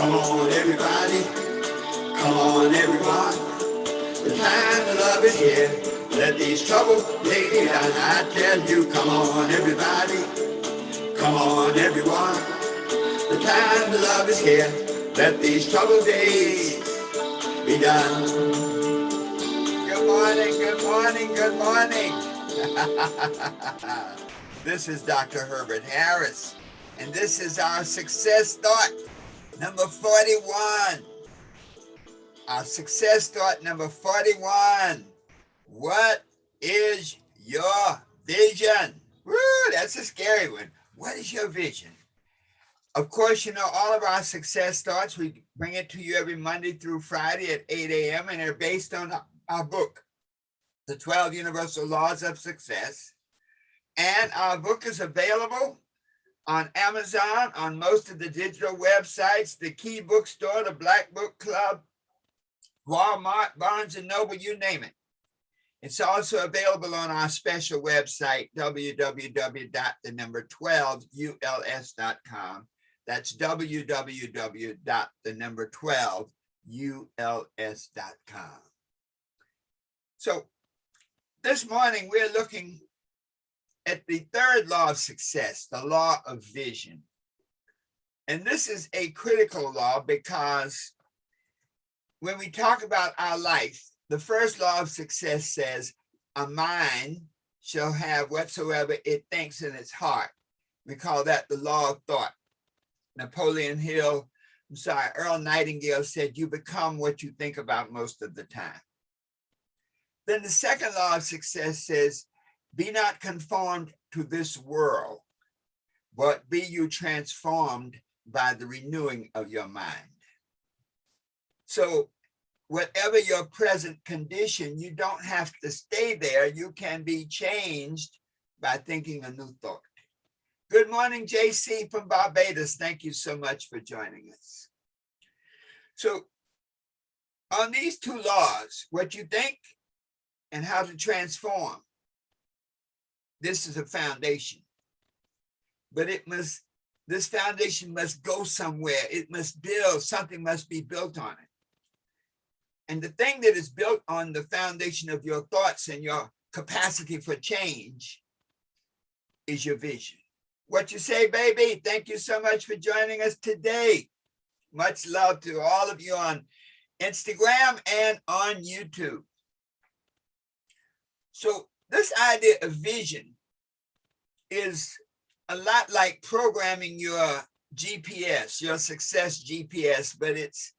Come on, everybody. Come on, everyone. The time to love is here. Let these troubles lay down. I tell you, come on, everybody. Come on, everyone. The time to love is here. Let these troubled days be done. Good morning, good morning, good morning. This is Dr. Herbert Harris, and this is our success thought number 41. Our success thought number 41. What is your vision? Woo, that's a scary one. What is your vision? Of course, you know, all of our success thoughts, we bring it to you every Monday through Friday at 8 a.m. and they're based on our book, The 12 Universal Laws of Success. And our book is available on Amazon, on most of the digital websites, the Key Bookstore, the Black Book Club, Walmart, Barnes & Noble, you name it. It's also available on our special website, www.12uls.com. That's www.12uls.com. So this morning, we're looking at the third law of success, the law of vision. And this is a critical law because when we talk about our life, the first law of success says, a mind shall have whatsoever it thinks in its heart. We call that the law of thought. Earl Nightingale said, you become what you think about most of the time. Then the second law of success says, be not conformed to this world, but be you transformed by the renewing of your mind. So whatever your present condition, you don't have to stay there. You can be changed by thinking a new thought. Good morning, JC from Barbados. Thank you so much for joining us. So on these two laws, what you think and how to transform, this is a foundation. But this foundation must go somewhere. It must build, something must be built on it. And the thing that is built on the foundation of your thoughts and your capacity for change is your vision. What you say, baby? Thank you so much for joining us today. Much love to all of you on Instagram and on YouTube. So this idea of vision is a lot like programming your GPS, your success GPS, but it's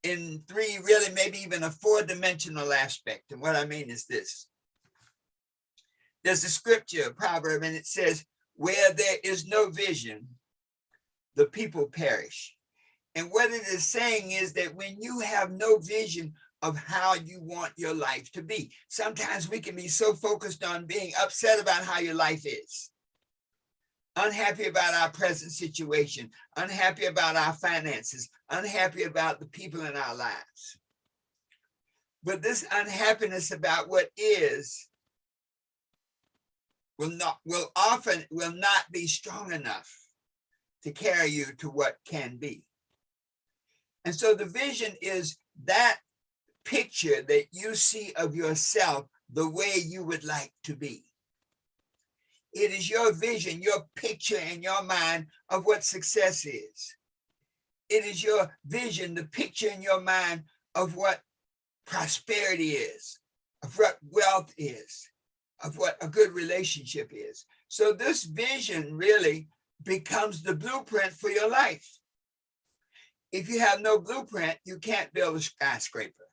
in three, really maybe even a four-dimensional aspect. And what I mean is this. There's a scripture, a proverb, and it says, where there is no vision, the people perish. And what it is saying is that when you have no vision of how you want your life to be, sometimes we can be so focused on being upset about how your life is, unhappy about our present situation, unhappy about our finances, unhappy about the people in our lives. But this unhappiness about what is will often not be strong enough to carry you to what can be. And so the vision is that picture that you see of yourself the way you would like to be. It is your vision, your picture in your mind of what success is. It is your vision, the picture in your mind of what prosperity is, of what wealth is, of what a good relationship is. So this vision really becomes the blueprint for your life. If you have no blueprint, you can't build a skyscraper.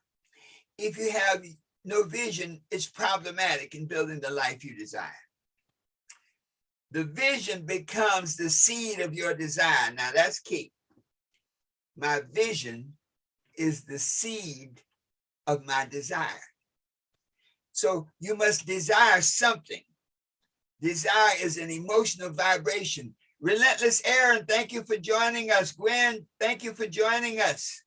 If you have no vision, it's problematic in building the life you desire. The vision becomes the seed of your desire. Now that's key. My vision is the seed of my desire. So you must desire something. Desire is an emotional vibration. Relentless Aaron, thank you for joining us. Gwen, thank you for joining us.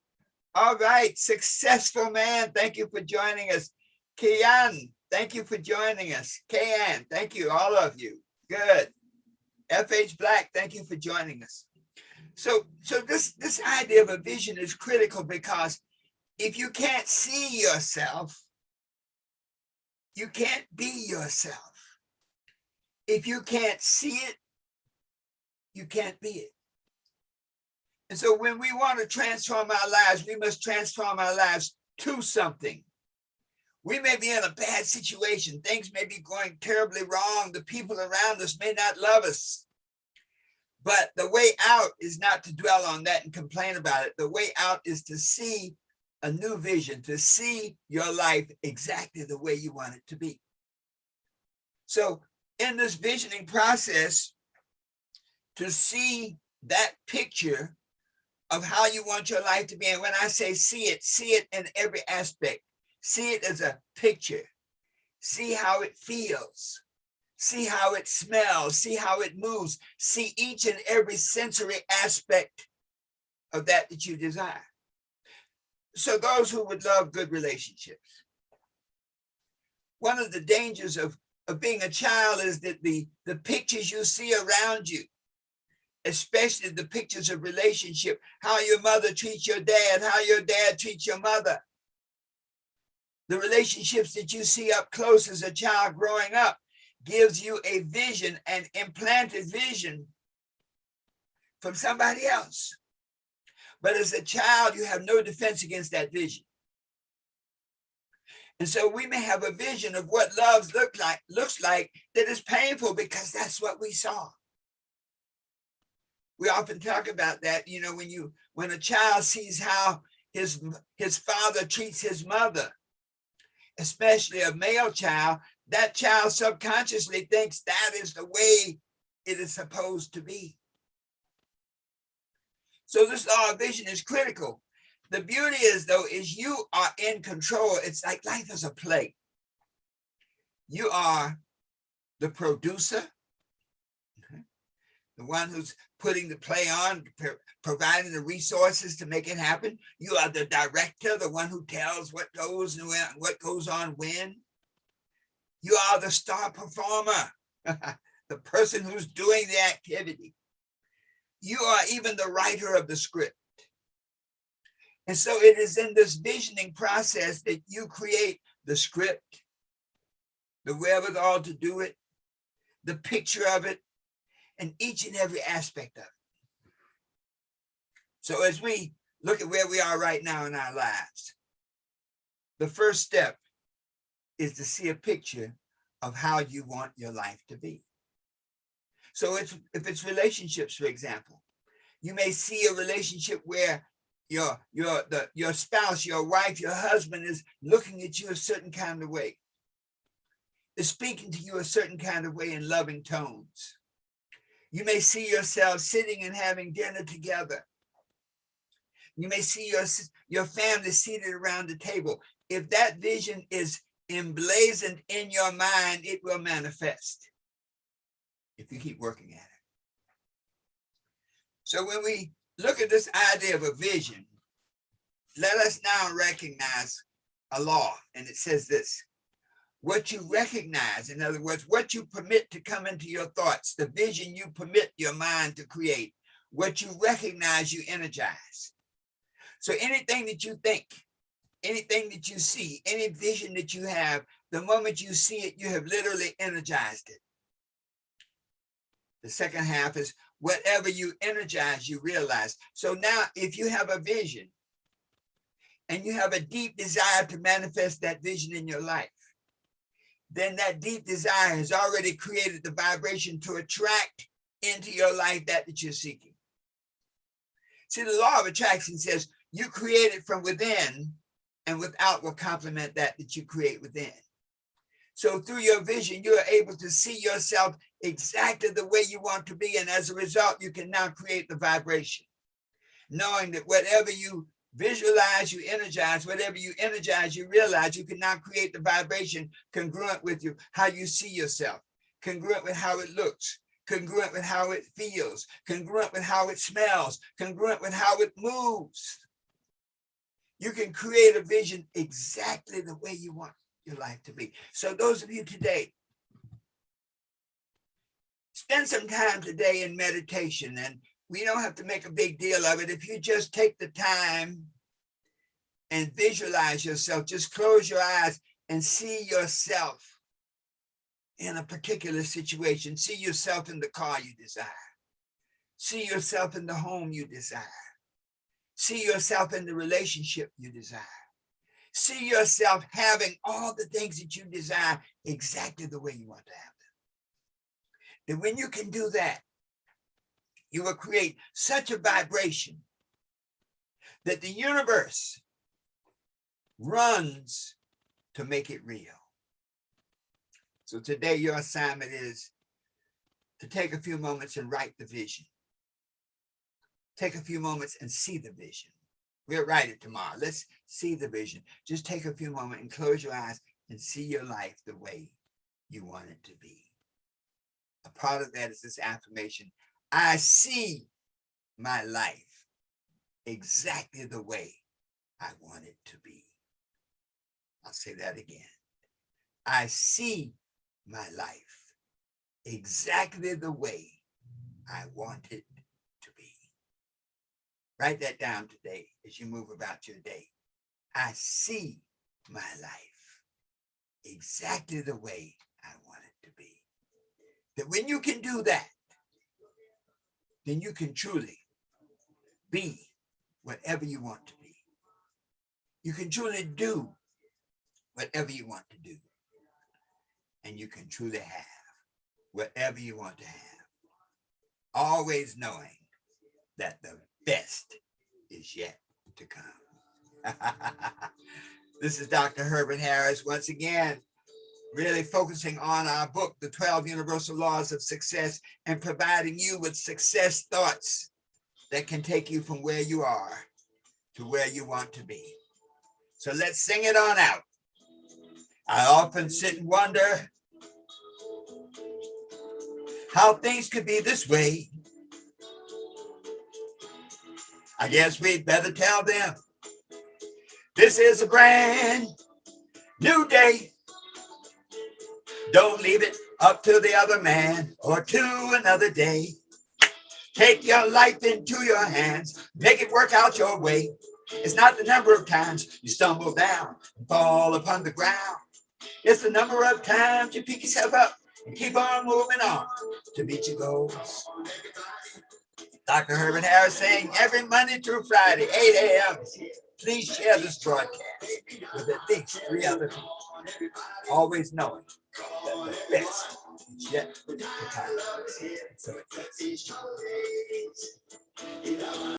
All right, Successful Man, thank you for joining us. Kian, thank you for joining us. Kayan, thank you, all of you. Good. FH Black, thank you for joining us. So this idea of a vision is critical, because if you can't see yourself, you can't be yourself. If you can't see it, you can't be it. And so when we want to transform our lives, we must transform our lives to something. We may be in a bad situation. Things may be going terribly wrong. The people around us may not love us. But the way out is not to dwell on that and complain about it. The way out is to see a new vision, to see your life exactly the way you want it to be. So in this visioning process, to see that picture of how you want your life to be. And when I say see it in every aspect. See it as a picture. See how it feels. See how it smells. See how it moves. See each and every sensory aspect of that you desire. So those who would love good relationships. One of the dangers of being a child is that the pictures you see around you, especially the pictures of relationship, how your mother treats your dad, how your dad treats your mother, the relationships that you see up close as a child growing up, gives you a vision, an implanted vision from somebody else. But as a child, you have no defense against that vision. And so we may have a vision of what love looks like that is painful, because that's what we saw. We often talk about that, you know, when a child sees how his father treats his mother, especially a male child, that child subconsciously thinks that is the way it is supposed to be. So this law of vision is critical. The beauty is, though, is you are in control. It's like life is a play. You are the producer, the one who's putting the play on, providing the resources to make it happen. You are the director, the one who tells what goes and what goes on when. You are the star performer, the person who's doing the activity. You are even the writer of the script. And so it is in this visioning process that you create the script, the wherewithal to do it, the picture of it, and each and every aspect of it. So as we look at where we are right now in our lives, the first step is to see a picture of how you want your life to be. So if it's relationships, for example, you may see a relationship where your spouse, your wife, your husband is looking at you a certain kind of way, is speaking to you a certain kind of way in loving tones. You may see yourself sitting and having dinner together. You may see your family seated around the table. If that vision is emblazoned in your mind, it will manifest if you keep working at it. So when we look at this idea of a vision, let us now recognize a law, and it says this: what you recognize, in other words, what you permit to come into your thoughts, the vision you permit your mind to create, what you recognize, you energize. So anything that you think, anything that you see, any vision that you have, the moment you see it, you have literally energized it. The second half is whatever you energize, you realize. So now if you have a vision and you have a deep desire to manifest that vision in your life, then that deep desire has already created the vibration to attract into your life that you're seeking. See, the law of attraction says you create it from within, and without will complement that you create within. So through your vision, you are able to see yourself exactly the way you want to be. And as a result, you can now create the vibration, knowing that whatever you visualize, you energize. Whatever you energize, you realize. You can now create the vibration congruent with you, how you see yourself, congruent with how it looks, congruent with how it feels, congruent with how it smells, congruent with how it moves. You can create a vision exactly the way you want your life to be. So those of you today, spend some time today in meditation and we don't have to make a big deal of it. If you just take the time and visualize yourself, just close your eyes and see yourself in a particular situation. See yourself in the car you desire. See yourself in the home you desire. See yourself in the relationship you desire. See yourself having all the things that you desire exactly the way you want to have them. And when you can do that, you will create such a vibration that the universe runs to make it real. So today your assignment is to take a few moments and write the vision. Take a few moments and see the vision. We'll write it tomorrow. Let's see the vision. Just take a few moments and close your eyes and see your life the way you want it to be. A part of that is this affirmation. I see my life exactly the way I want it to be. I'll say that again. I see my life exactly the way I want it to be. Write that down today as you move about your day. I see my life exactly the way I want it to be. That when you can do that, then you can truly be whatever you want to be. You can truly do whatever you want to do. And you can truly have whatever you want to have. Always knowing that the best is yet to come. This is Dr. Herbert Harris once again, really focusing on our book, The 12 Universal Laws of Success, and providing you with success thoughts that can take you from where you are to where you want to be. So let's sing it on out. I often sit and wonder how things could be this way. I guess we'd better tell them this is a brand new day. Don't leave it up to the other man or to another day. Take your life into your hands. Make it work out your way. It's not the number of times you stumble down and fall upon the ground. It's the number of times you pick yourself up and keep on moving on to meet your goals. Dr. Herbert Harris saying every Monday through Friday, 8 a.m. Please share this broadcast with at least 3 other people. Always knowing that the best is yet to come. So it is.